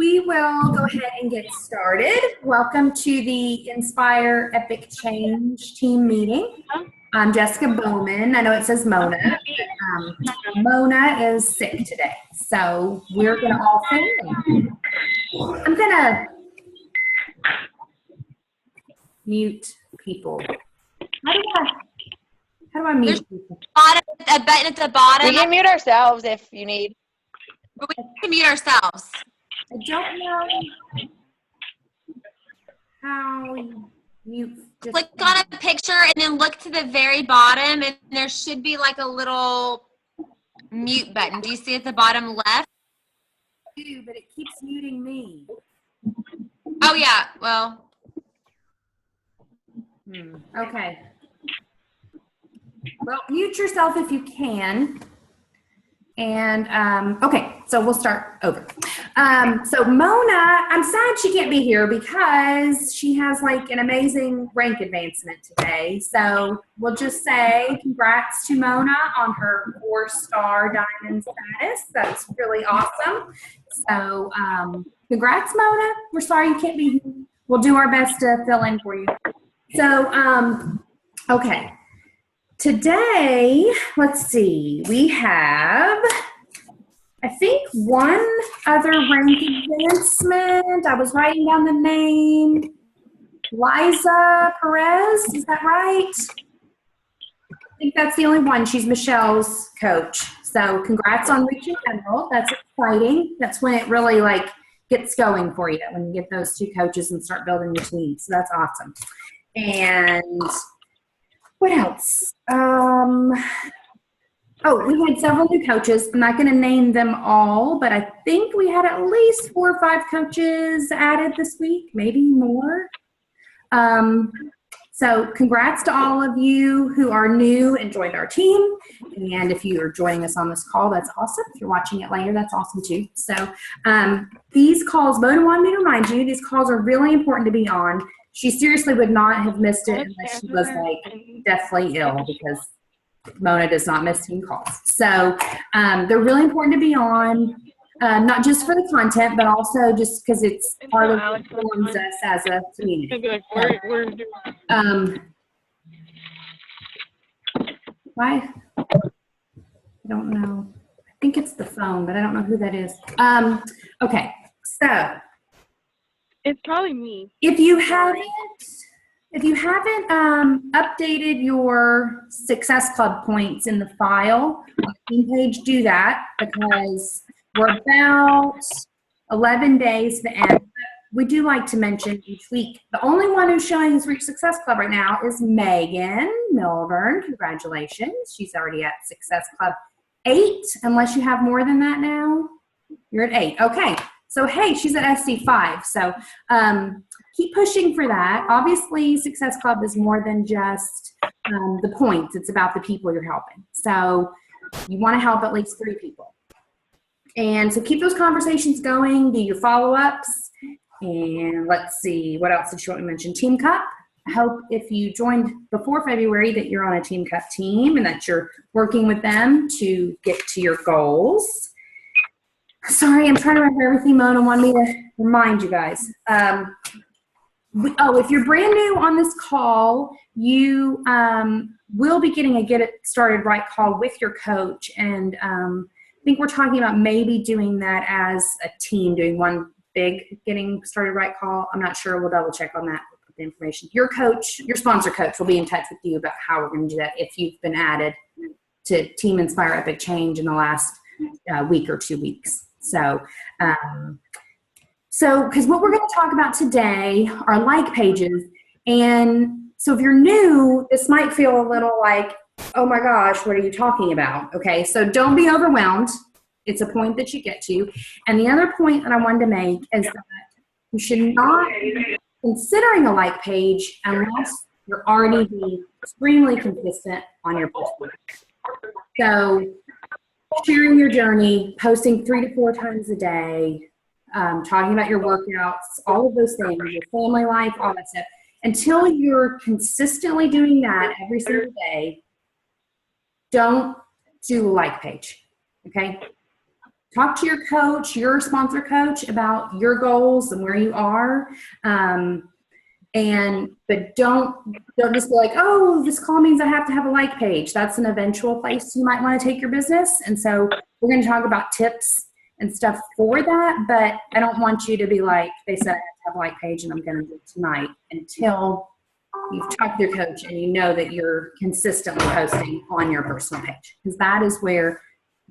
We will go ahead and get started. Welcome to the Inspire Epic Change team meeting. I'm Jessica Bowman. I know it says Mona, but Mona is sick today, so we're going to all film. I'm going to mute people. How do I mute people? A button at the bottom. We can mute ourselves if you need. But we can mute ourselves. I don't know how you mute. Click on a picture and then look to the very bottom, and there should be like a little mute button. Do you see at the bottom left? I do, but it keeps muting me. Oh yeah, well. Okay. Well, mute yourself if you can. And, okay, so we'll start over. So Mona, I'm sad she can't be here because she has like an amazing rank advancement today. So we'll just say congrats to Mona on her 4-star diamond status. That's really awesome. So congrats, Mona. We're sorry you can't be here. We'll do our best to fill in for you. So, okay. Today, let's see, we have, I think, one other rank advancement. I was writing down the name. Liza Perez, is that right? I think that's the only one. She's Michelle's coach. So congrats on reaching Emerald. That's exciting. That's when it really like gets going for you, when you get those two coaches and start building your team. So that's awesome. And what else? We had several new coaches. I'm not going to name them all, but I think we had at least 4 or 5 coaches added this week, maybe more. So congrats to all of you who are new and joined our team. And if you are joining us on this call, that's awesome. If you're watching it later, that's awesome too. So these calls, Mona wanted me to remind you, these calls are really important to be on. She seriously would not have missed it unless she was like deathly ill, because Mona does not miss team calls. So they're really important to be on, not just for the content, but also just because it's part of what forms us as a community. Why? I don't know. I think it's the phone, but I don't know who that is. Okay, so. It's probably me. If you haven't updated your Success Club points in the file on the team page, do that, because we're about 11 days to the end. We do like to mention each week, the only one who's showing his Reach Success Club right now is Megan Milburn. Congratulations. She's already at Success Club 8, unless you have more than that now. You're at 8. Okay. So, hey, she's at SC5. So keep pushing for that. Obviously, Success Club is more than just the points. It's about the people you're helping. So you want to help at least 3 people. And so keep those conversations going. Do your follow-ups. And let's see, what else did you want to mention? Team Cup. I hope if you joined before February that you're on a Team Cup team and that you're working with them to get to your goals. Sorry, I'm trying to remember everything Mona wanted me to remind you guys. If you're brand new on this call, you will be getting a Get It Started Right call with your coach. And I think we're talking about maybe doing that as a team, doing one big Getting Started Right call. I'm not sure. We'll double check on that with the information. Your coach, your sponsor coach, will be in touch with you about how we're going to do that if you've been added to Team Inspire Epic Change in the last week or 2 weeks. So, because what we're going to talk about today are like pages. And so if you're new, this might feel a little like, oh my gosh, what are you talking about? Okay, so don't be overwhelmed. It's a point that you get to. And the other point that I wanted to make is that you should not be considering a like page unless you're already being extremely consistent on your post. So sharing your journey, posting 3 to 4 times a day, talking about your workouts, all of those things, your family life, all that stuff. Until you're consistently doing that every single day, don't do a like page, okay? talk to your coach, your sponsor coach, about your goals and where you are. But don't just be like, oh, this call means I have to have a like page. That's an eventual place you might want to take your business. And so we're going to talk about tips and stuff for that. But I don't want you to be like, they said I have to have a like page and I'm going to do it tonight, until you've talked to your coach and you know that you're consistently posting on your personal page. Because that is where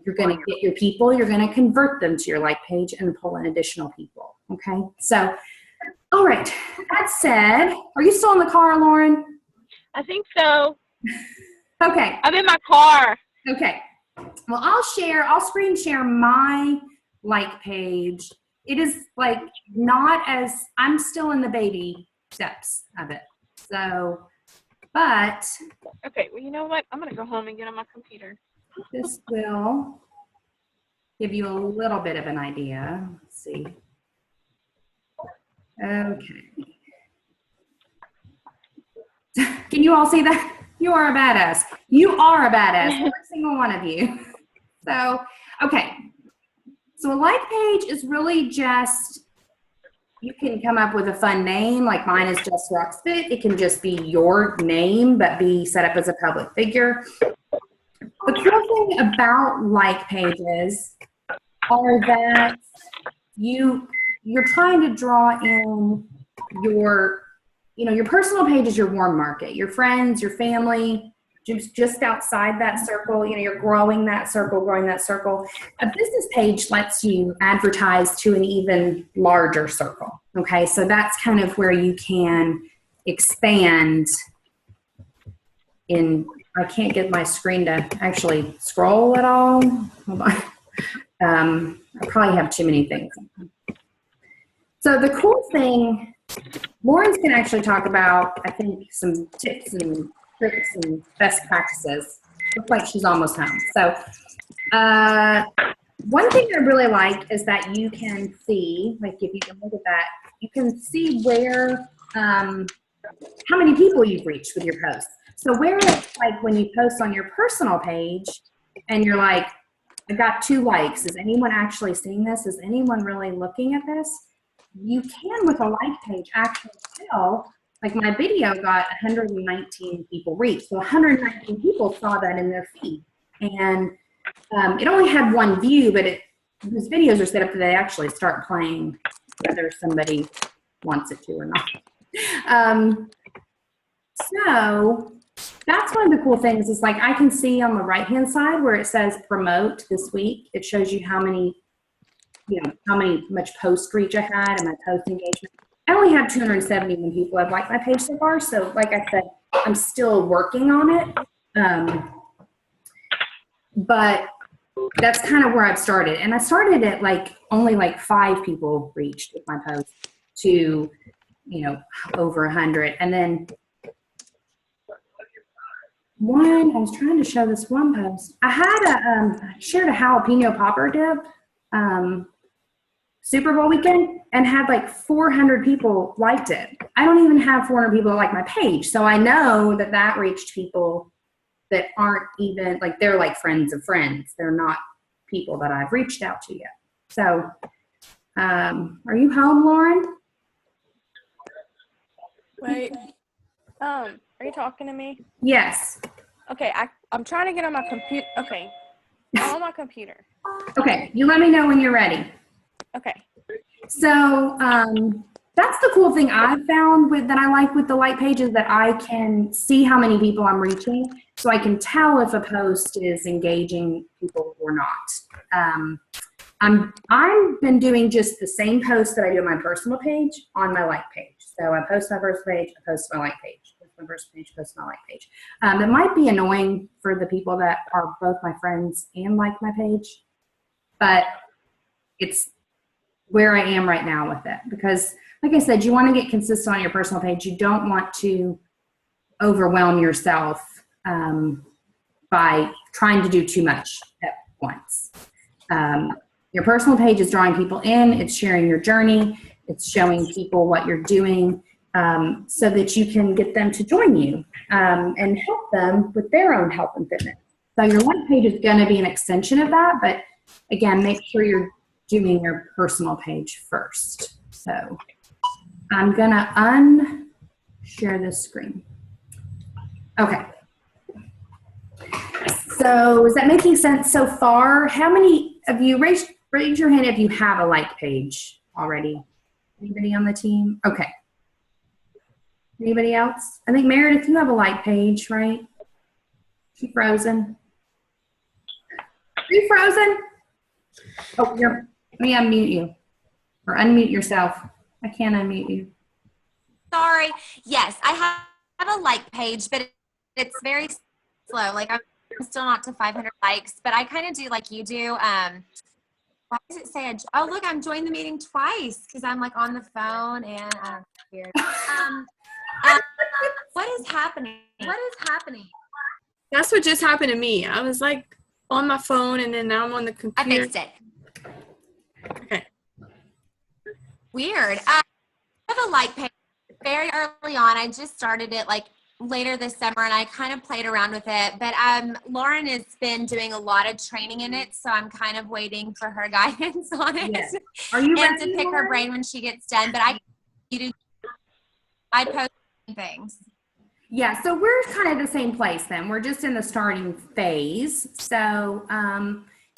you're going to get your people. You're going to convert them to your like page and pull in additional people. Okay. So, all right. That said, are you still in the car, Lauren? I think so. Okay. I'm in my car. Okay. Well, I'll screen share my like page. It is like not as, I'm still in the baby steps of it. So, but Okay, well, you know what? I'm going to go home and get on my computer. this will give you a little bit of an idea. Let's see. Okay. Can you all see that? You are a badass. You are a badass. Every single one of you. So, okay. So a like page is really just, you can come up with a fun name. Like mine is Just Rocks Fit. It can just be your name, but be set up as a public figure. The cool thing about like pages are that you're trying to draw in your personal page is your warm market, your friends, your family, just outside that circle. You're growing that circle. A business page lets you advertise to an even larger circle. Okay, so that's kind of where you can expand in. I can't get my screen to actually scroll at all. Hold on. I probably have too many things. So the cool thing, Lauren's going to actually talk about, I think, some tips and tricks and best practices. Looks like she's almost home. So one thing I really like is that you can see, like if you can look at that, you can see where, how many people you've reached with your posts. So where it's like when you post on your personal page and you're like, I got 2 likes. Is anyone actually seeing this? Is anyone really looking at this? You can, with a like page, actually tell, like my video got 119 people reached. So 119 people saw that in their feed. And it only had 1 view, but those videos are set up that they actually start playing whether somebody wants it to or not. So that's one of the cool things is like I can see on the right-hand side where it says promote this week. It shows you how much post reach I had and my post engagement. I only had 271 people have liked my page so far. So like I said, I'm still working on it. But that's kind of where I've started. And I started at only 5 people reached with my post to, over 100. And then I was trying to show this one post. I had shared a jalapeno popper dip Super Bowl weekend and had 400 people liked it. I don't even have 400 people like my page. So I know that reached people that aren't even, they're friends of friends. They're not people that I've reached out to yet. So are you home, Lauren? Wait. Are you talking to me? Yes. Okay, I'm trying to get on my computer. Okay. I'm on my computer. Okay, you let me know when you're ready. Okay. So that's the cool thing I've found that I like with the like pages, that I can see how many people I'm reaching, so I can tell if a post is engaging people or not. I've been doing just the same post that I do on my personal page on my like page. So I post my first page, I post my like page. Post my first page, post my like page. It might be annoying for the people that are both my friends and like my page, but it's where I am right now with it. Because like I said, you want to get consistent on your personal page. You don't want to overwhelm yourself by trying to do too much at once. Your personal page is drawing people in, it's sharing your journey, it's showing people what you're doing, so that you can get them to join you and help them with their own health and fitness. So your like page is going to be an extension of that, but again, make sure you're doing your personal page first. So I'm gonna unshare this screen. Okay. So is that making sense so far? How many of you, raise your hand if you have a like page already. Anybody on the team? Okay. Anybody else? I think Meredith, you have a like page, right? She frozen. Are you frozen? Oh, let me unmute you. Or unmute yourself. I can't unmute you. Sorry. Yes, I have a like page, but it's very slow. Like I'm still not to 500 likes, but I kind of do like you do. Why does it say? Oh, look, I'm joining the meeting twice because I'm like on the phone and weird. What is happening? What is happening? That's what just happened to me. I was like on my phone and then now I'm on the I computer. fixed it. Okay. Weird. I have a like page very early on. I just started it like later this summer and I kind of played around with it. But Lauren has been doing a lot of training in it, so I'm kind of waiting for her guidance on it. Yes. Are you and ready, to pick Lauren? her brain when she gets done. But I post things. Yeah, so we're kind of the same place then. We're just in the starting phase. So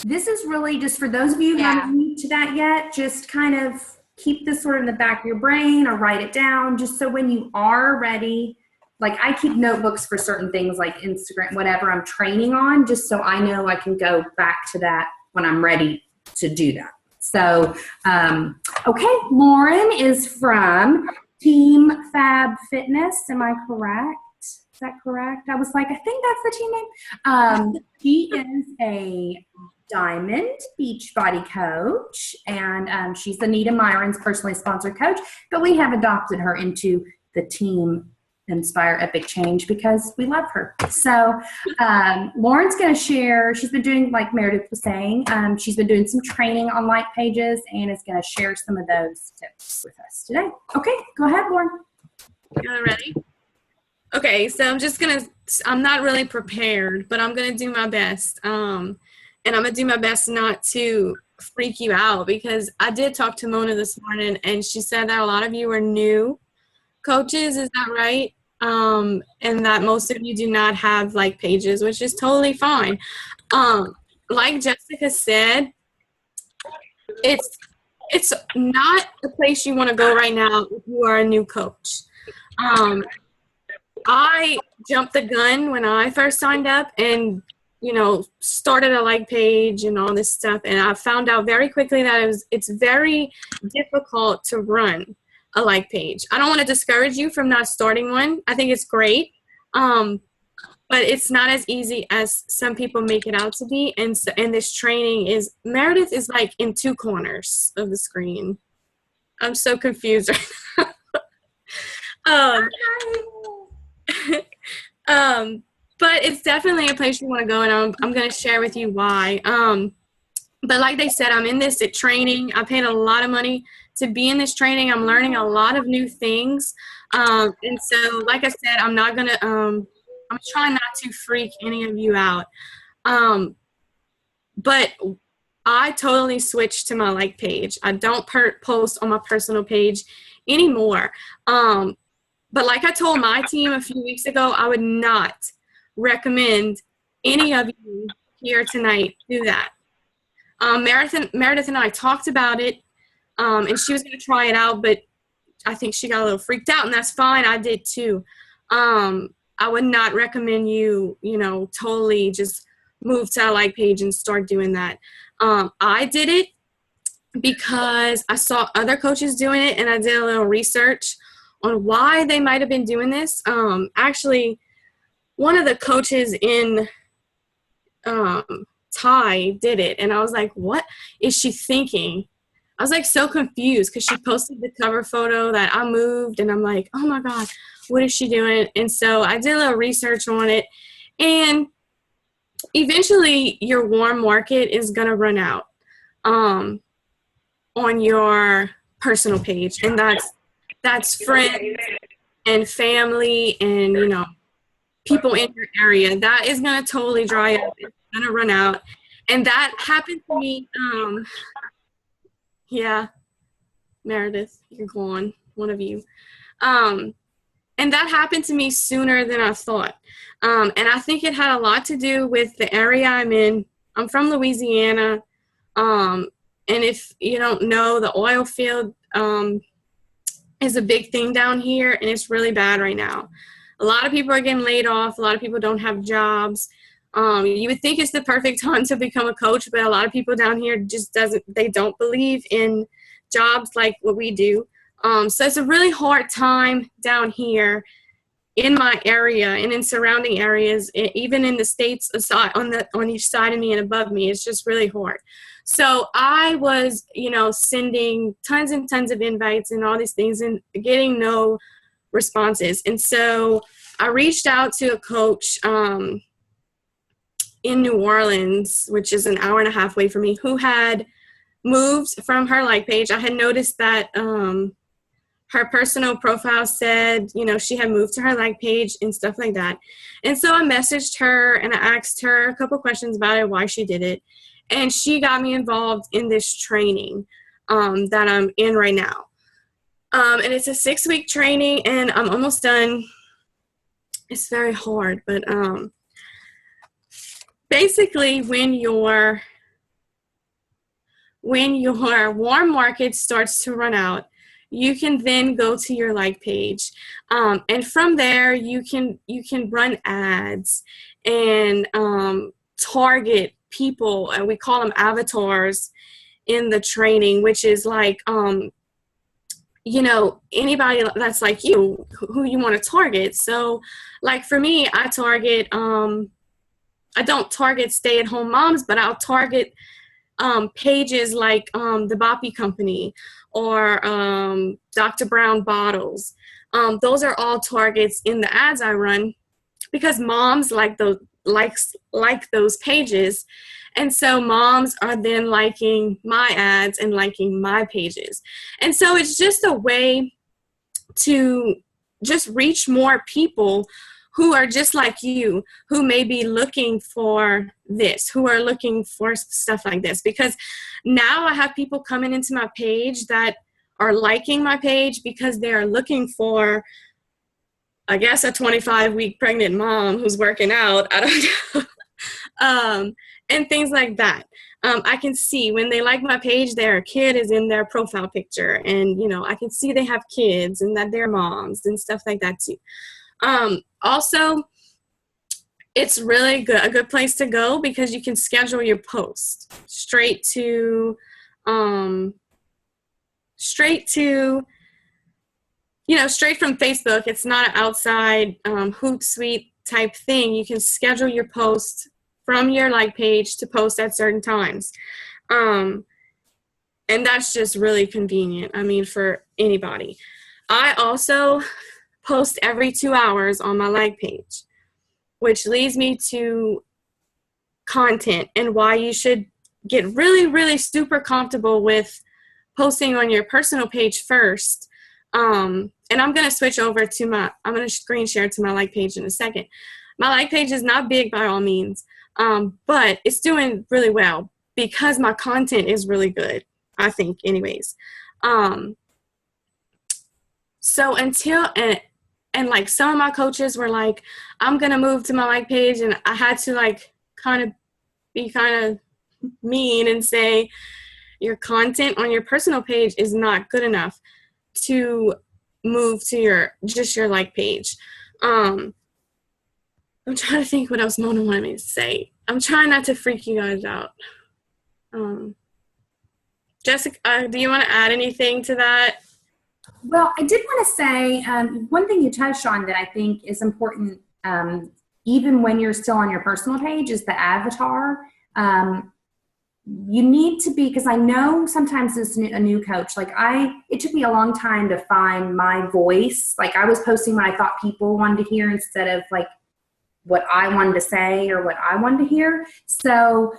this is really just for those of you who haven't moved to that yet, just kind of keep this sort of in the back of your brain or write it down just so when you are ready, like I keep notebooks for certain things like Instagram, whatever I'm training on, just so I know I can go back to that when I'm ready to do that. So, okay, Lauren is from Team Fab Fitness. Am I correct? Is that correct? I was like, I think that's the team name. She is a Diamond Beachbody coach, and she's Anita Myron's personally sponsored coach, but we have adopted her into the team Inspire Epic Change because we love her. So Lauren's going to share, she's been doing, like Meredith was saying, she's been doing some training on like pages and is going to share some of those tips with us today. Okay, go ahead, Lauren. You ready? Okay, so I'm not really prepared, but I'm going to do my best. And I'm going to do my best not to freak you out because I did talk to Mona this morning and she said that a lot of you are new coaches, is that right? And that most of you do not have like pages, which is totally fine. Like Jessica said, it's not the place you want to go right now if you are a new coach. I jumped the gun when I first signed up and, started a like page and all this stuff. And I found out very quickly that it's very difficult to run a like page. I don't want to discourage you from not starting one. I think it's great. But it's not as easy as some people make it out to be. And this training Meredith is like in two corners of the screen. I'm so confused right now. But it's definitely a place you want to go, and I'm going to share with you why. But like they said, I'm in this training. I paid a lot of money to be in this training. I'm learning a lot of new things. And so, like I said, I'm not going to, I'm trying not to freak any of you out. But I totally switched to my like page. I don't post on my personal page anymore. But like I told my team a few weeks ago, I would not recommend any of you here tonight do that. Meredith and I talked about it, and she was going to try it out, but I think she got a little freaked out, and that's fine. I did too. I would not recommend you, totally just move to a like page and start doing that. I did it because I saw other coaches doing it, and I did a little research on why they might have been doing this. Actually, one of the coaches in Thai did it, and I was like, what is she thinking? I was like so confused because she posted the cover photo that I moved, and I'm like, oh my God, what is she doing? And so I did a little research on it, and eventually your warm market is going to run out on your personal page, and that's friends and family and, people in your area. That is going to totally dry up. It's going to run out. And that happened to me. Yeah, Meredith, you're gone, one of you. And that happened to me sooner than I thought. And I think it had a lot to do with the area I'm in. I'm from Louisiana. And if you don't know, the oil field is a big thing down here, and it's really bad right now. A lot of people are getting laid off. A lot of people don't have jobs. You would think it's the perfect time to become a coach, but a lot of people down here they don't believe in jobs like what we do. So it's a really hard time down here in my area and in surrounding areas, even in the states aside, on each side of me and above me. It's just really hard. So I was, sending tons and tons of invites and all these things and getting no responses. And so I reached out to a coach in New Orleans, which is an hour and a half away from me, who had moved from her like page. I had noticed that her personal profile said, she had moved to her like page and stuff like that. And so I messaged her and I asked her a couple questions about it, why she did it. And she got me involved in this training that I'm in right now. And it's a 6-week training and I'm almost done. It's very hard, but basically when your warm market starts to run out, you can then go to your like page. And from there you can run ads and target people, and we call them avatars in the training, which is like anybody that's like you who you want to target. So like for me, I target I don't target stay-at-home moms, but I'll target pages like the Boppy Company or Dr. Brown Bottles. Those are all targets in the ads I run because moms like those pages. And so moms are then liking my ads and liking my pages. And so it's just a way to just reach more people who are just like you, who may be looking for this, who are looking for stuff like this. Because now I have people coming into my page that are liking my page because they're looking for, I guess, a 25-week pregnant mom who's working out. I don't know. And things like that. I can see when they like my page, their kid is in their profile picture. And, I can see they have kids and that they're moms and stuff like that too. Also, it's really a good place to go because you can schedule your post straight from Facebook. It's not an outside Hootsuite type thing. You can schedule your post from your like page to post at certain times. And that's just really convenient, for anybody. I also post every 2 hours on my like page, which leads me to content and why you should get really, really super comfortable with posting on your personal page first. And I'm going to switch over I'm going to screen share to my like page in a second. My like page is not big by all means, but it's doing really well because my content is really good, I think, anyways. So and like some of my coaches were like, I'm going to move to my like page, and I had to like be kind of mean and say, your content on your personal page is not good enough to move to your like page. I'm trying to think what else Mona wanted me to say. I'm trying not to freak you guys out. Jessica, do you want to add anything to that? Well, I did want to say one thing you touched on that I think is important, even when you're still on your personal page, is the avatar. You need to be, because I know sometimes as a new coach, it took me a long time to find my voice. Like I was posting what I thought people wanted to hear instead of like what I wanted to say or what I wanted to hear. So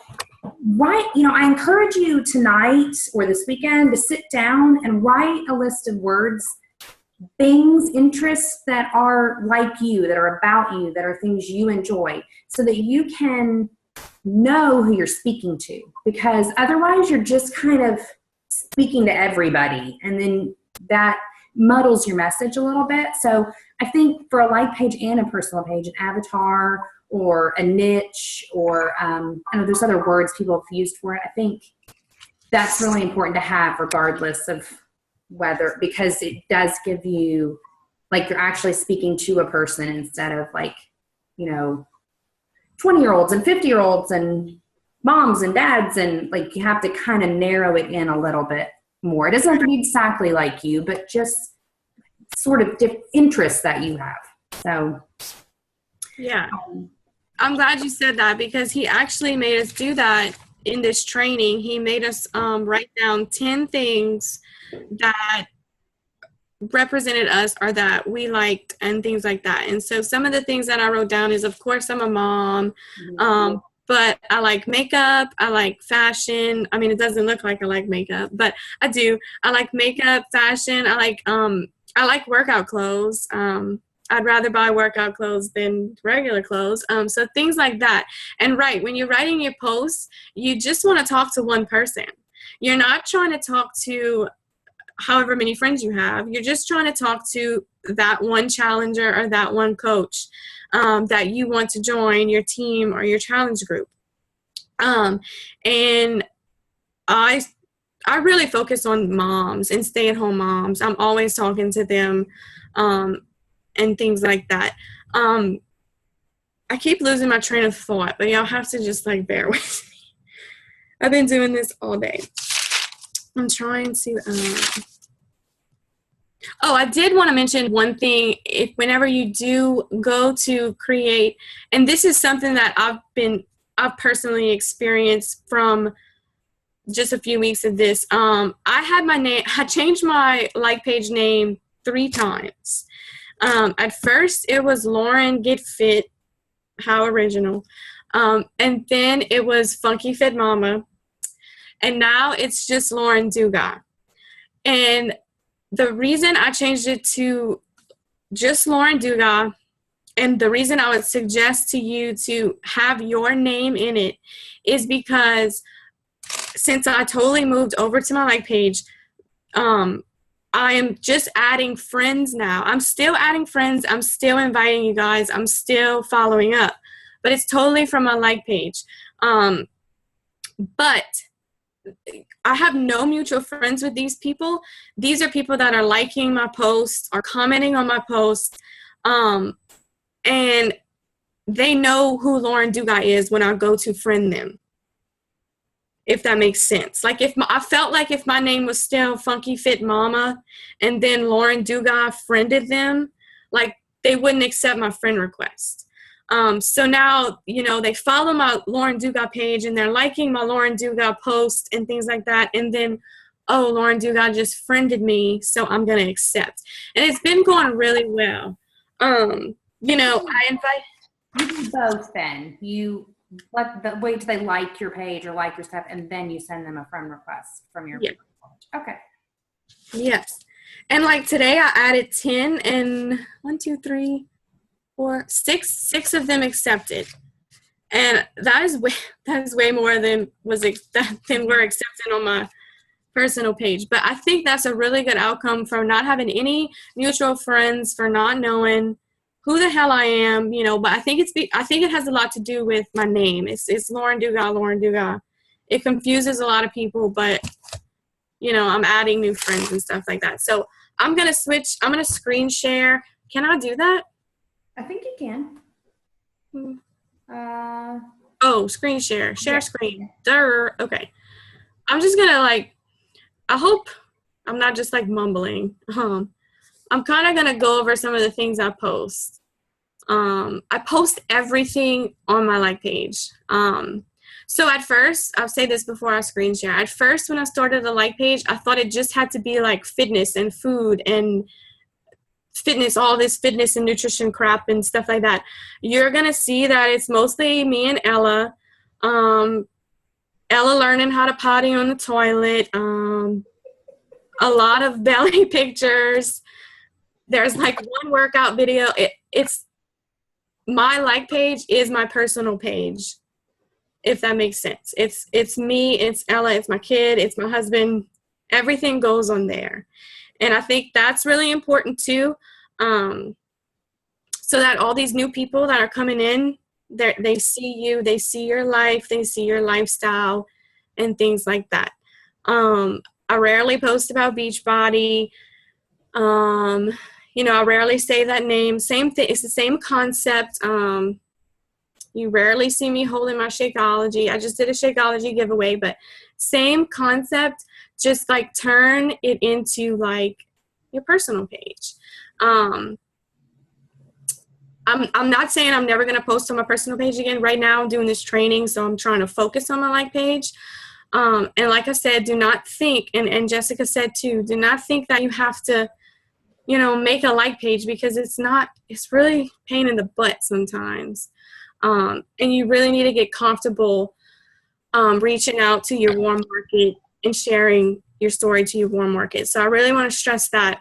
I encourage you tonight or this weekend to sit down and write a list of words, things, interests that are like you, that are about you, that are things you enjoy, so that you can know who you're speaking to, because otherwise you're just kind of speaking to everybody, and then that muddles your message a little bit. So I think for a like page and a personal page, an avatar or a niche, or I know there's other words people have used for it. I think that's really important to have regardless of whether, because it does give you, like, you're actually speaking to a person instead of, like, 20-year-olds and 50-year-olds and moms and dads, and, like, you have to kind of narrow it in a little bit more. It doesn't have to be exactly like you, but just sort of interests that you have. So Yeah. I'm glad you said that, because he actually made us do that in this training. He made us write down 10 things that represented us or that we liked and things like that. And so some of the things that I wrote down is, of course, I'm a mom, but I like makeup. I like fashion. I mean, it doesn't look like I like makeup, but I do. I like makeup, fashion. I like workout clothes. I'd rather buy workout clothes than regular clothes. So things like that. And right, when you're writing your posts, you just want to talk to one person. You're not trying to talk to however many friends you have. You're just trying to talk to that one challenger or that one coach that you want to join your team or your challenge group. And I really focus on moms and stay-at-home moms. I'm always talking to them. And things like that. I keep losing my train of thought, but y'all have to just, like, bear with me. I've been doing this all day. I'm trying to, I did want to mention one thing. Whenever you do go to create, and this is something that I've personally experienced from just a few weeks of this. I changed my like page name 3 times. At first it was Lauren Get Fit, how original. And then it was Funky Fit Mama. And now it's just Lauren Duga. And the reason I changed it to just Lauren Duga, and the reason I would suggest to you to have your name in it, is because since I totally moved over to my like page, I am just adding friends now. I'm still adding friends. I'm still inviting you guys. I'm still following up. But it's totally from my like page. But I have no mutual friends with these people. These are people that are liking my posts or commenting on my posts. And they know who Lauren Duga is when I go to friend them. If that makes sense. Like, I felt like if my name was still Funky Fit Mama and then Lauren Duga friended them, like, they wouldn't accept my friend request. So now, they follow my Lauren Duga page and they're liking my Lauren Duga post and things like that. And then, Lauren Duga just friended me, so I'm going to accept. And it's been going really well. I invite. You do both then. Wait till they like your page or like your stuff, and then you send them a friend request from your page. Okay. Yes. And like today I added 10 and 6 of them accepted. And that is way more than were accepted on my personal page. But I think that's a really good outcome for not having any mutual friends, for not knowing who the hell I am, but I think it has a lot to do with my name. It's Lauren Duga. It confuses a lot of people, but I'm adding new friends and stuff like that. So I'm going to screen share. Can I do that? I think you can. Screen share screen. Okay. I'm just going to I hope I'm not just mumbling. I'm kind of going to go over some of the things I post. I post everything on my like page. So at first, I'll say this before I screen share. At first, when I started the like page, I thought it just had to be like fitness and food and fitness, all this fitness and nutrition crap and stuff like that. You're going to see that it's mostly me and Ella. Ella learning how to potty on the toilet. A lot of belly pictures. There's one workout video. It's my like page is my personal page. if that makes sense. It's me, it's Ella, it's my kid, it's my husband. Everything goes on there. And I think that's really important too. So that all these new people that are coming in, they see you, they see your life, they see your lifestyle and things like that. I rarely post about Beachbody. I rarely say that name. Same thing. It's the same concept. You rarely see me holding my Shakeology. I just did a Shakeology giveaway, but same concept, just like turn it into like your personal page. I'm not saying I'm never going to post on my personal page again. Right now I'm doing this training, so I'm trying to focus on my like page. And like I said, do not think, and Jessica said too, do not think that you have to, make a like page, because it's really pain in the butt sometimes. And you really need to get comfortable reaching out to your warm market and sharing your story to your warm market. So I really want to stress that.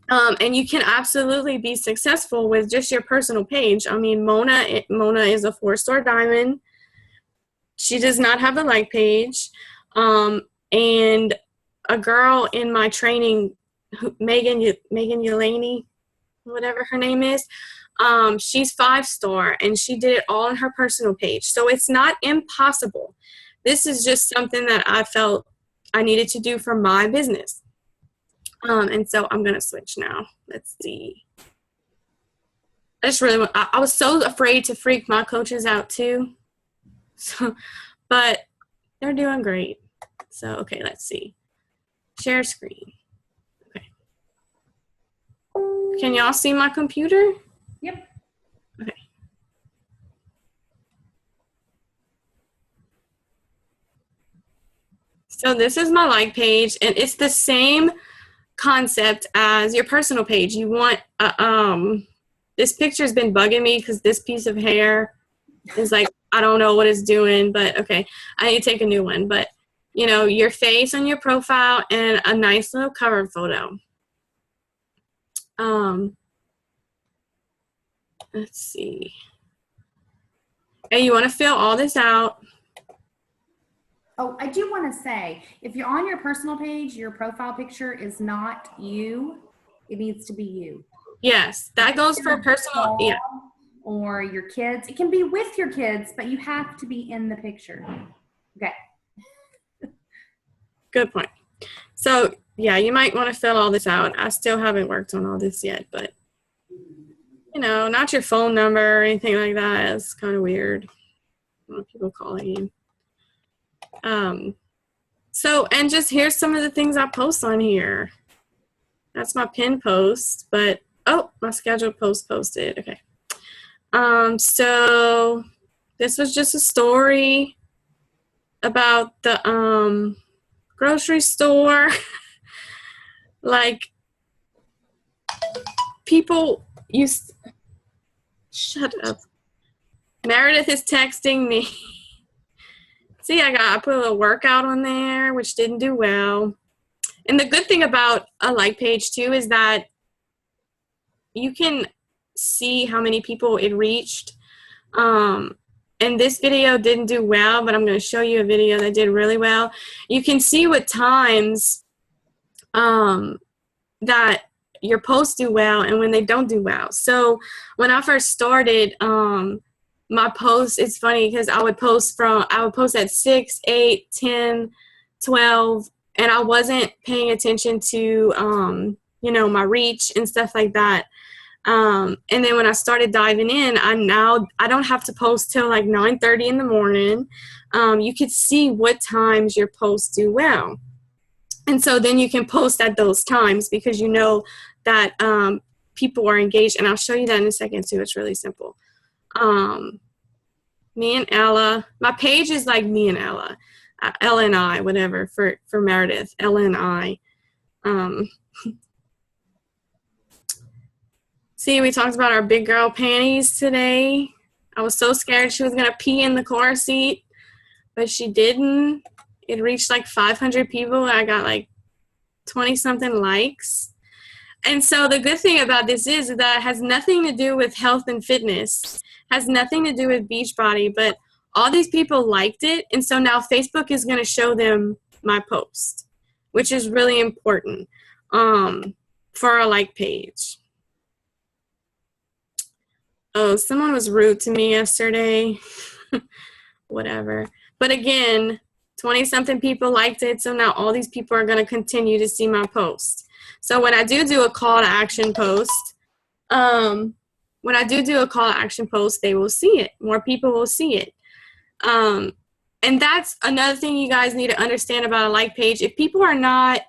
And you can absolutely be successful with just your personal page. I mean, Mona is a 4-star diamond. She does not have a like page. And a girl in my training, Megan Yelani, whatever her name is, she's 5-star, and she did it all on her personal page. So it's not impossible. This is just something that I felt I needed to do for my business. And so I'm going to switch now. Let's see. I was so afraid to freak my coaches out too. So, but they're doing great. So, okay, let's see. Share screen. Okay. Can y'all see my computer? Yep. Okay. So this is my like page, and it's the same concept as your personal page. You want, this picture's been bugging me because this piece of hair is like, I don't know what it's doing, but okay, I need to take a new one. But, your face on your profile and a nice little cover photo. Let's see. And you want to fill all this out. Oh, I do want to say, if you're on your personal page, your profile picture is not you. It needs to be you. Yes, that goes for personal. Yeah. Or your kids. It can be with your kids, but you have to be in the picture. Okay. Good point. So, yeah, you might want to fill all this out. I still haven't worked on all this yet, but, not your phone number or anything like that. It's kind of weird. A lot of people calling you. So, and just here's some of the things I post on here. That's my pin post, but, my scheduled post posted. Okay. So this was just a story about the, grocery store. Like, people shut up. Meredith is texting me. See, I put a little workout on there, which didn't do well. And the good thing about a like page too is that you can see how many people it reached. And this video didn't do well, but I'm going to show you a video that did really well. You can see what times that your posts do well and when they don't do well. So when I first started, my posts, it's funny because I would post at 6, 8, 10, 12, and I wasn't paying attention to, my reach and stuff like that. And then when I started diving in, I don't have to post till like 9:30 in the morning. You could see what times your posts do well. And so then you can post at those times because you know that people are engaged. And I'll show you that in a second too. It's really simple. Me and Ella. My page is like me and Ella. Ella and I, whatever, for Meredith. Ella and I. See, we talked about our big girl panties today. I was so scared she was going to pee in the car seat, but she didn't. It reached like 500 people. I got like 20-something likes. And so the good thing about this is that it has nothing to do with health and fitness, has nothing to do with Beachbody, but all these people liked it, and so now Facebook is going to show them my post, which is really important for a like page. Oh, someone was rude to me yesterday. Whatever. But again, 20-something people liked it, so now all these people are going to continue to see my post. So when I do a call to action post, they will see it. More people will see it. And that's another thing you guys need to understand about a like page. If people are not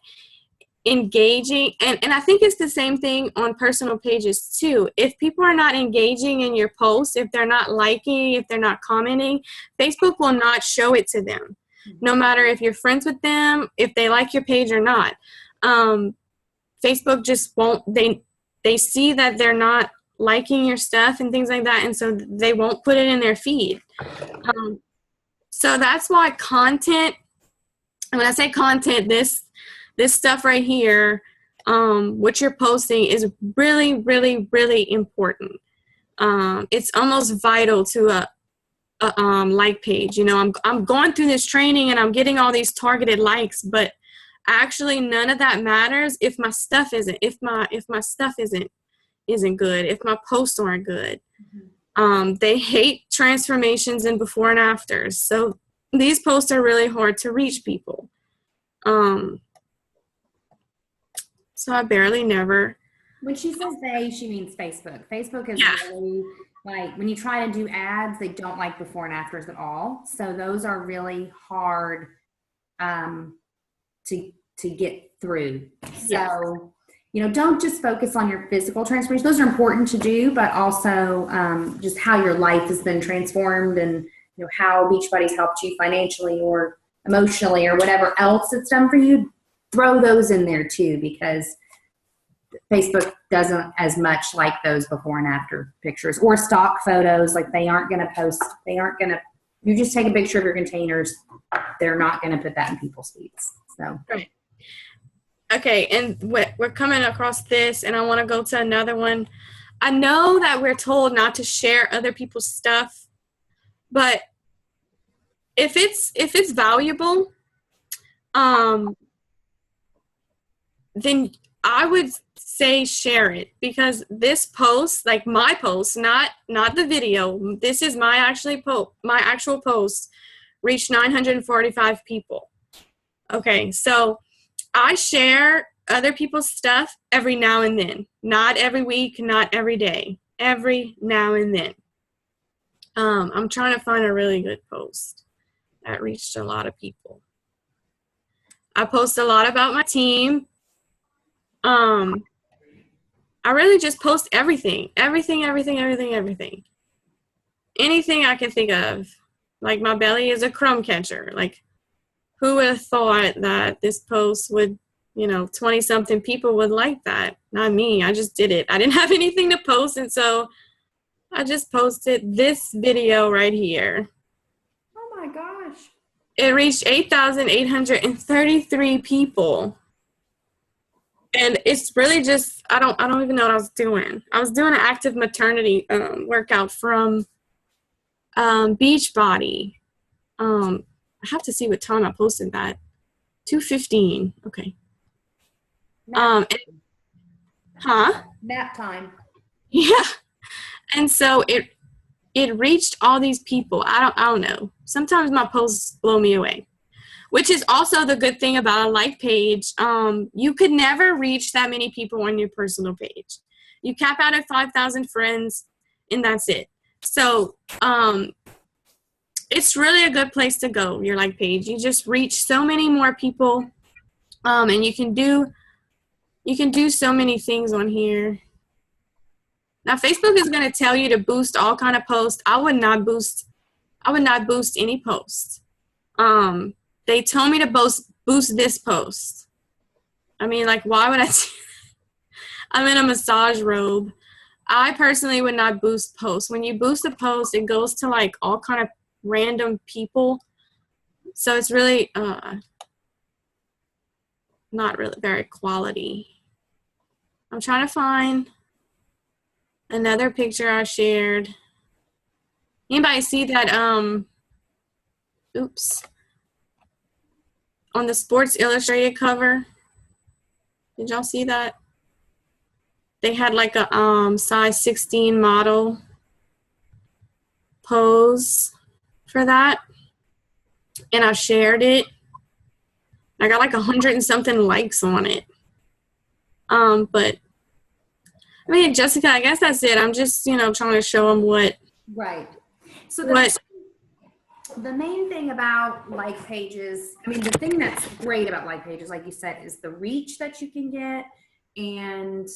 engaging, and I think it's the same thing on personal pages too. If people are not engaging in your posts, if they're not liking, if they're not commenting, Facebook will not show it to them. No matter if you're friends with them, if they like your page or not. Facebook just won't, they see that they're not liking your stuff and things like that, and so they won't put it in their feed. So that's why content, and when I say content, this stuff right here, what you're posting is really, really, really important. It's almost vital to a like page. You know, I'm going through this training and I'm getting all these targeted likes, but actually none of that matters if my stuff isn't good, if my posts aren't good. They hate transformations and before and afters. So these posts are really hard to reach people. So I barely never. When she says they, she means Facebook. Facebook is really, like, when you try to do ads, they don't like before and afters at all. So those are really hard to get through. So, you know, don't just focus on your physical transformation. Those are important to do, but also just how your life has been transformed, and, you know, how Beachbuddy's helped you financially or emotionally or whatever else it's done for you. Throw those in there too, because Facebook doesn't as much like those before and after pictures or stock photos. Like, they aren't going to post, you just take a picture of your containers. They're not going to put that in people's feeds. So. Right. Okay, and we're coming across this, and I want to go to another one. I know that we're told not to share other people's stuff, but if it's valuable, then I would say share it, because this post, like my post, not the video, this is my actual post, reached 945 people. Okay, so I share other people's stuff every now and then. Not every week, not every day. Every now and then. I'm trying to find a really good post that reached a lot of people. I post a lot about my team. I really just post everything. Everything. Anything I can think of. Like, my belly is a crumb catcher. Like, who would have thought that this post would, 20-something people would like that? Not me. I just did it. I didn't have anything to post, and so I just posted this video right here. Oh my gosh. It reached 8,833 people. And it's really just, I don't even know what I was doing. I was doing an active maternity workout from Beachbody. I have to see what time I posted that. 2:15. Okay. Nap time. Yeah. And so it reached all these people. I don't know. Sometimes my posts blow me away, which is also the good thing about a like page. You could never reach that many people on your personal page. You cap out at 5,000 friends, and that's it. So it's really a good place to go, your like page. You just reach so many more people, and you can do so many things on here. Now, Facebook is going to tell you to boost all kind of posts. I would not boost any posts. They told me to boost this post. I mean, like, why would I? I'm in a massage robe. I personally would not boost posts. When you boost a post, it goes to like all kind of random people. So it's really not really very quality. I'm trying to find another picture I shared. Anybody see that oops, on the Sports Illustrated cover. Did y'all see that? They had like a size 16 model pose for that, and I shared it. I got like 100 and something likes on it. But I mean, Jessica, I guess that's it. I'm just, trying to show them what. Right. So What? the main thing about like pages, I mean, the thing that's great about like pages, like you said, is the reach that you can get, and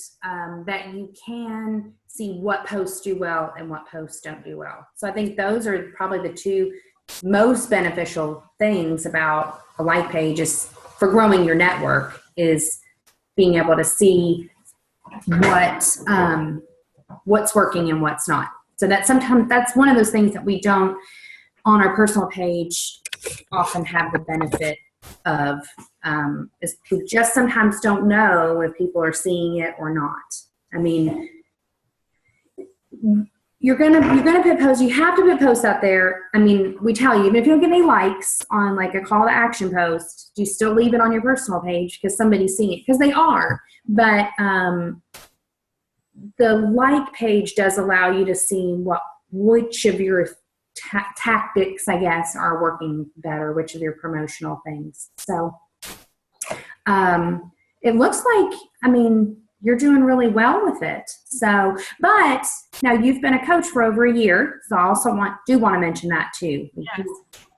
that you can see what posts do well and what posts don't do well. So I think those are probably the two most beneficial things about a like page is for growing your network, is being able to see what's working and what's not. So that sometimes that's one of those things that we don't on our personal page often have the benefit of, is we just sometimes don't know if people are seeing it or not. I mean, you're gonna put posts. You have to put posts out there. I mean, we tell you, even if you don't get any likes on like a call to action post, do you still leave it on your personal page because somebody's seeing it? Because they are. But the like page does allow you to see which of your tactics, I guess, are working better, which of your promotional things. So it looks like, I mean, you're doing really well with it. So, but now you've been a coach for over a year. So I also want to mention that too. Yes. You've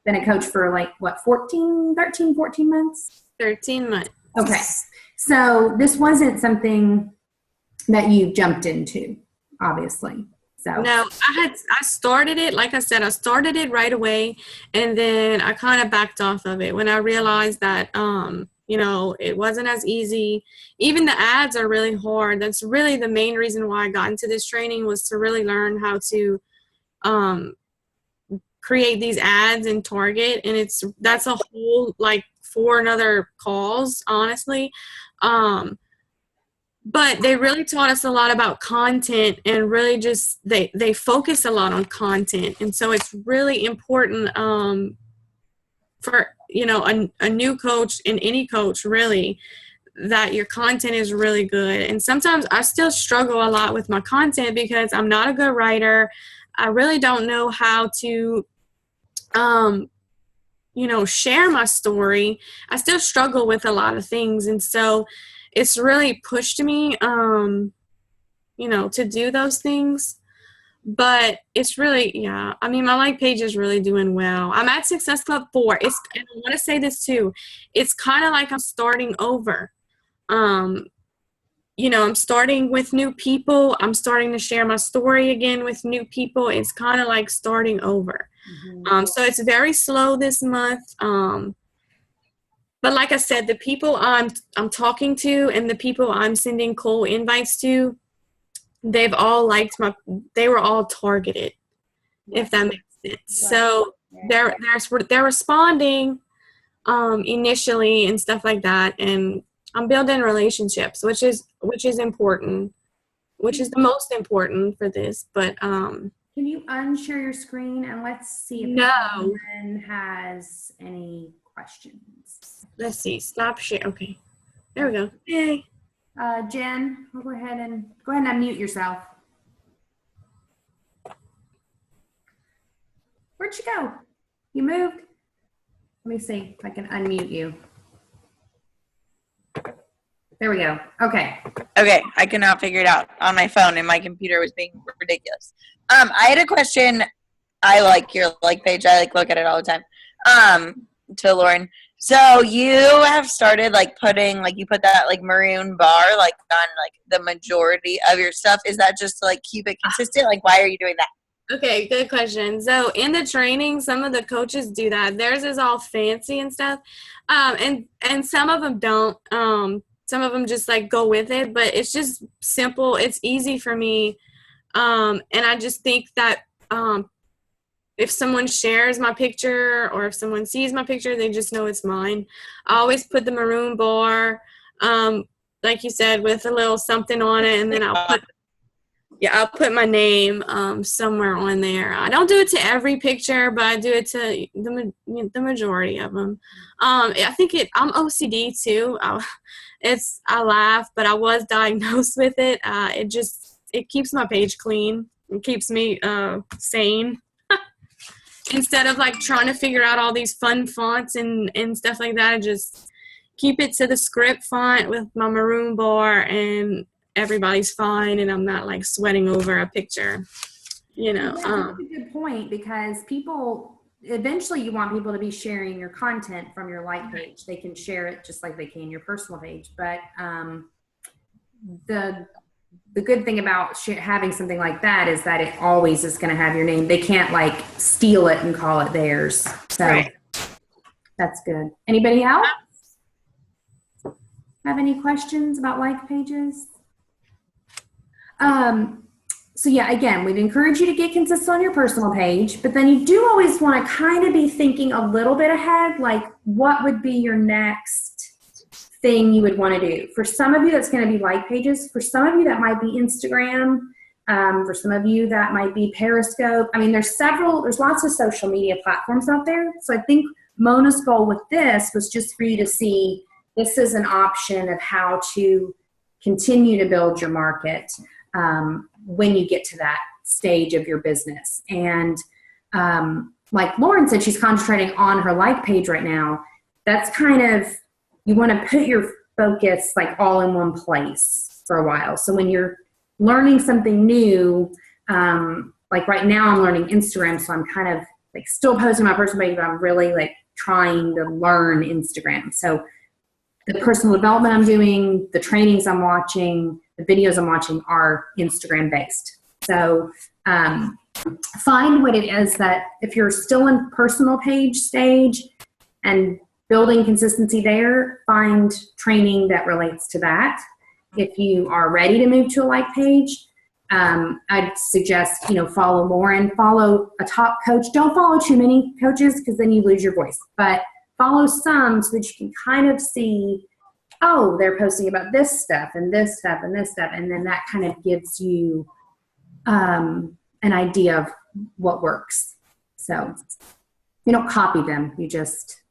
been a coach for like, what, 14 months? 13 months. Okay. So this wasn't something that you jumped into, obviously. So No, I started it, like I said, I started it right away, and then I kind of backed off of it when I realized that, it wasn't as easy. Even the ads are really hard. That's really the main reason why I got into this training, was to really learn how to create these ads in Target, and that's a whole, like, 4 another calls, honestly. But they really taught us a lot about content, and really just they focus a lot on content. And so it's really important for, a new coach and any coach really, that your content is really good. And sometimes I still struggle a lot with my content because I'm not a good writer. I really don't know how to share my story. I still struggle with a lot of things. And so it's really pushed me, to do those things. But it's really, yeah. I mean, my like page is really doing well. I'm at Success Club 4. And I want to say this too. It's kind of like I'm starting over. I'm starting with new people. I'm starting to share my story again with new people. It's kind of like starting over. Mm-hmm. So it's very slow this month. But like I said, the people I'm talking to and the people I'm sending cold invites to, they've all they were all targeted, if that makes sense. Right. So they're responding initially and stuff like that, and I'm building relationships, which is important, which is the most important for this. But can you unshare your screen and let's see if anyone has any questions? Let's see. Stop share. Okay. There we go. Yay. Jen, we'll go ahead and unmute yourself. Where'd you go? You moved? Let me see if I can unmute you. There we go. Okay. Okay, I cannot figure it out on my phone, and my computer was being ridiculous. I had a question. I like your like page. I look at it all the time. To Lauren. So you have started putting you put that maroon bar on the majority of your stuff. Is that just to keep it consistent? Why are you doing that? Okay, good question. So in the training, some of the coaches do that. Theirs is all fancy and stuff. And some of them don't. Some of them just go with it, but it's just simple. It's easy for me. And I just think that if someone shares my picture or if someone sees my picture, they just know it's mine. I always put the maroon bar, like you said, with a little something on it, and then I'll Yeah, I'll put my name somewhere on there. I don't do it to every picture, but I do it to the majority of them. I think I'm OCD too. I laugh, but I was diagnosed with it. It keeps my page clean. It keeps me sane. Instead of like trying to figure out all these fun fonts and stuff like that, I just keep it to the script font with my maroon bar, and everybody's fine, and I'm not like sweating over a picture, you know. Yeah, that's a good point, because eventually you want people to be sharing your content from your like page. They can share it just like they can your personal page. But the good thing about having something like that is that it always is going to have your name. They can't like steal it and call it theirs. So Right. That's good. Anybody else have any questions about like pages? So yeah, again, we'd encourage you to get consistent on your personal page, but then you do always want to kind of be thinking a little bit ahead, like what would be your next thing you would want to do. For some of you, that's going to be like pages. For some of you, that might be Instagram. For some of you, that might be Periscope. I mean, there's lots of social media platforms out there. So I think Mona's goal with this was just for you to see this is an option of how to continue to build your market when you get to that stage of your business. And like Lauren said, she's concentrating on her like page right now. That's kind of, you want to put your focus like all in one place for a while. So when you're learning something new, like right now I'm learning Instagram, so I'm kind of like still posting my personal page, but I'm really like trying to learn Instagram. So the personal development I'm doing, the trainings I'm watching, the videos I'm watching are Instagram based. So find what it is that if you're still in personal page stage and building consistency there, find training that relates to that. If you are ready to move to a like page, I'd suggest, follow Lauren, follow a top coach. Don't follow too many coaches because then you lose your voice, but follow some so that you can kind of see, oh, they're posting about this stuff and this stuff and this stuff. And then that kind of gives you an idea of what works. So you don't copy them. You just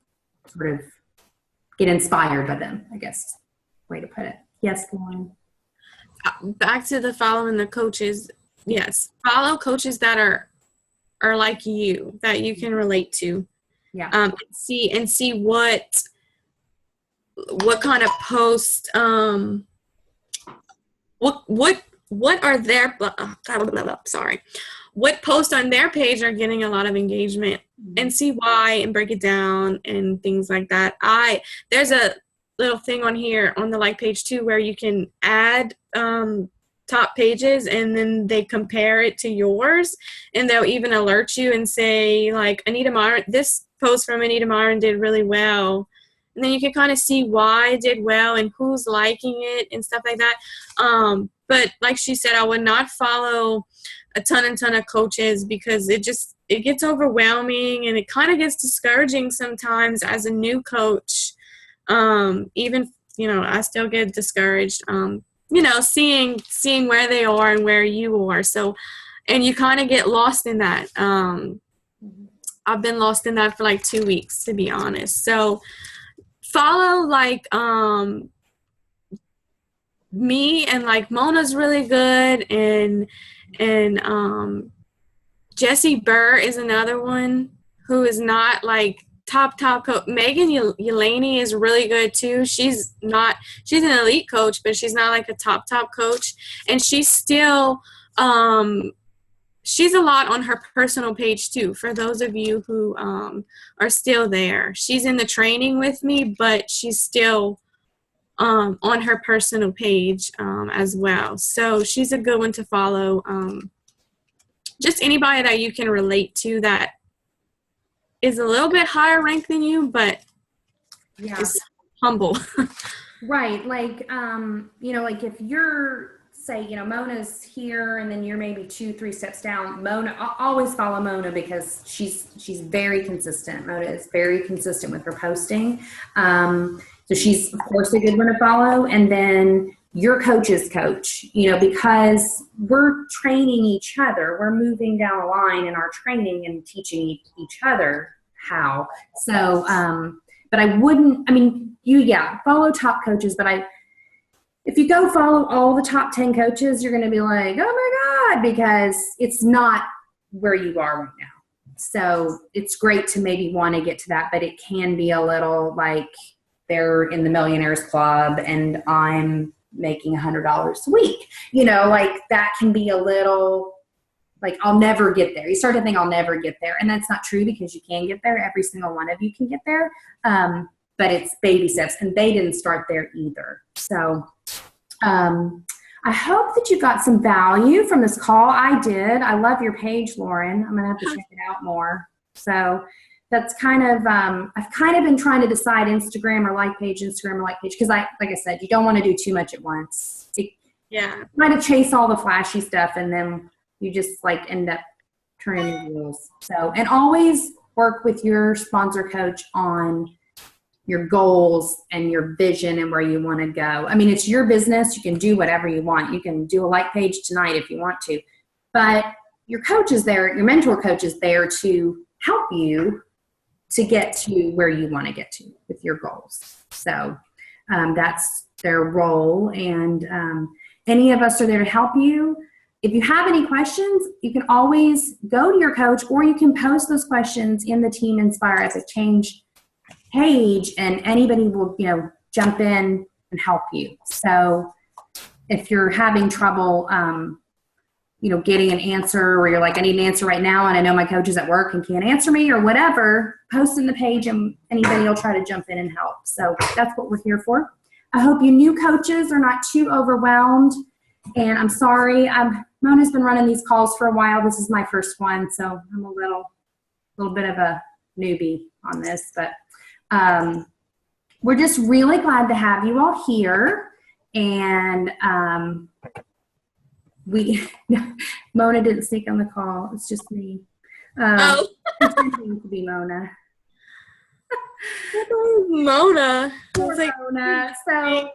sort of get inspired by them, I guess, way to put it. Yes, Lauren. Back to the following the coaches. Yes, follow coaches that are like you, that you can relate to. Yeah. See what kind of post what are their what posts on their page are getting a lot of engagement, and see why, and break it down and things like that. There's a little thing on here on the like page too where you can add top pages, and then they compare it to yours, and they'll even alert you and say like, Anita Myron, this post from Anita Myron did really well, and then you can kind of see why it did well and who's liking it and stuff like that. But like she said, I would not follow a ton of coaches, because it gets overwhelming, and it kind of gets discouraging sometimes as a new coach. Even, I still get discouraged, seeing where they are and where you are. So, and you kind of get lost in that. I've been lost in that for like 2 weeks, to be honest. So follow like, me, and like Mona's really good, and Jessie Burr is another one who is not like top coach. Megan Yelani is really good too. She's an elite coach, but she's not like a top coach, and she's still she's a lot on her personal page too. For those of you who are still there, she's in the training with me, but she's still on her personal page as well. So she's a good one to follow. Just anybody that you can relate to that is a little bit higher ranked than you, but is humble. Right. Like, like if you're, say, Mona's here and then you're maybe 2-3 steps down, Mona, I'll always follow Mona because she's very consistent. Mona is very consistent with her posting. So she's, of course, a good one to follow. And then your coach's coach, because we're training each other. We're moving down the line in our training and teaching each other how. So, but I wouldn't, follow top coaches, but if you go follow all the top 10 coaches, you're going to be like, oh my God, because it's not where you are right now. So it's great to maybe want to get to that, but it can be a little like they're in the Millionaires Club and I'm making $100 a week. Like that can be a little like, I'll never get there. You start to think I'll never get there. And that's not true because you can get there. Every single one of you can get there. But it's baby steps, and they didn't start there either. So I hope that you got some value from this call. I did. I love your page, Lauren. I'm going to have to check it out more. So that's kind of, I've kind of been trying to decide Instagram or like page, because like I said, you don't want to do too much at once. Yeah. Try to chase all the flashy stuff, and then you just like end up turning the wheels. So, and always work with your sponsor coach on your goals and your vision and where you want to go. I mean, it's your business. You can do whatever you want. You can do a like page tonight if you want to, but your coach is there, your mentor coach is there to help you to get to where you want to get to with your goals. So that's their role. And any of us are there to help you. If you have any questions, you can always go to your coach, or you can post those questions in the Team Inspire Epic Change page, and anybody will, jump in and help you. So if you're having trouble, getting an answer, or you're like, I need an answer right now, and I know my coach is at work and can't answer me, or whatever, post in the page and anybody will try to jump in and help. So that's what we're here for. I hope you new coaches are not too overwhelmed. And I'm sorry, Mona's been running these calls for a while. This is my first one, so I'm a little bit of a newbie on this, but we're just really glad to have you all here. And Mona didn't sneak on the call. It's just me. It's pretending to be Mona. Mona. Mona. So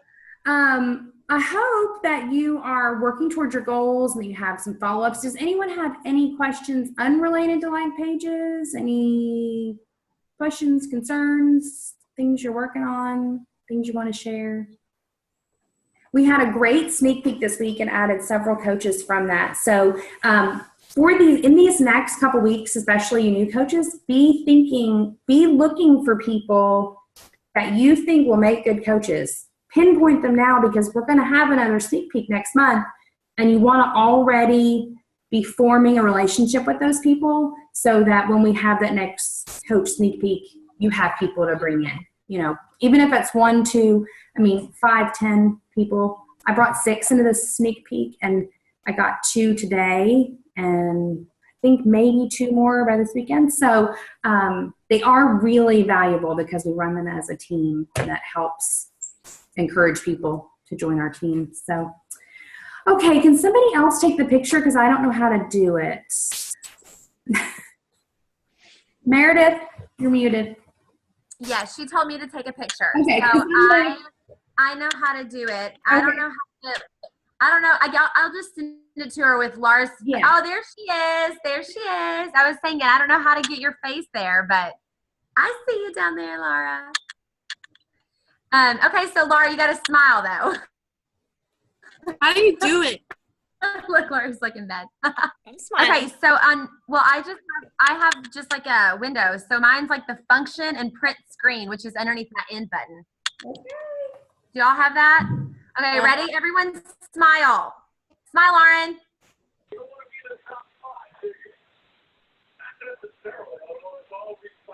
I hope that you are working towards your goals and that you have some follow-ups. Does anyone have any questions unrelated to like pages? Any questions, concerns, things you're working on, things you want to share? We had a great sneak peek this week and added several coaches from that. So in these next couple weeks, especially you new coaches, be looking for people that you think will make good coaches. Pinpoint them now, because we're going to have another sneak peek next month, and you want to already be forming a relationship with those people so that when we have that next coach sneak peek, you have people to bring in, even if it's 1, 2, 5, 10 people. I brought 6 into this sneak peek, and I got 2 today, and I think maybe 2 more by this weekend. So they are really valuable because we run them as a team, and that helps encourage people to join our team. So, okay, can somebody else take the picture? Because I don't know how to do it. Meredith, you're muted. Yes, she told me to take a picture. Okay. So I know how to do it. I don't know how to. I don't know. I'll just send it to her with Laura's. Yeah. Oh, there she is. There she is. I was saying, I don't know how to get your face there, but I see you down there, Laura. Okay, so Laura, you got to smile though. How do you do it? Look, Laura's looking bad. I'm smiling. Okay, so I have just like a window. So mine's like the function and print screen, which is underneath that end button. Okay. Do y'all have that? Okay, ready? Everyone smile. Smile, Lauren.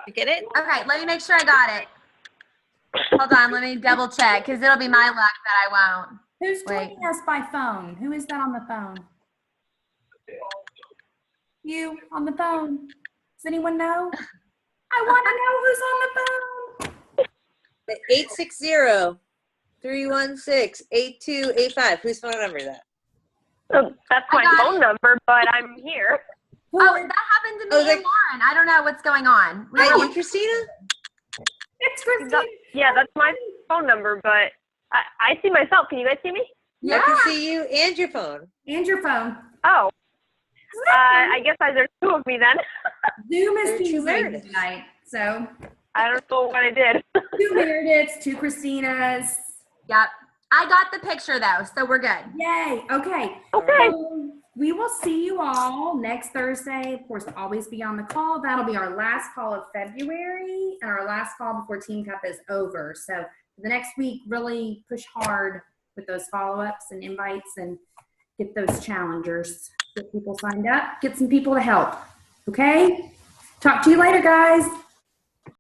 You get it? Okay, let me make sure I got it. Hold on, let me double check, because it'll be my luck that I won't. Who's Wait. joining us by phone? Who is that on the phone? You on the phone. Does anyone know? I want to know who's on the phone. 860-316-8285. Whose phone number is that? So that's my got phone number, but I'm here. Oh, that happened to me and Lauren. I don't know what's going on. Hi, you, Christina? It's Christina. Yeah, that's my phone number, but I see myself. Can you guys see me? I can see you and your phone. And your phone. Oh. I guess there's two of me then. Zoom is There are two Tuesday Merediths. tonight. So I don't know what I did. 2 Merediths, 2 Christinas. Yep. I got the picture though, so we're good. Yay. Okay. Okay. So we will see you all next Thursday. Of course, always be on the call. That'll be our last call of February and our last call before Team Cup is over. So the next week, really push hard with those follow-ups and invites and get those challengers. Get people signed up. Get some people to help. Okay? Talk to you later, guys.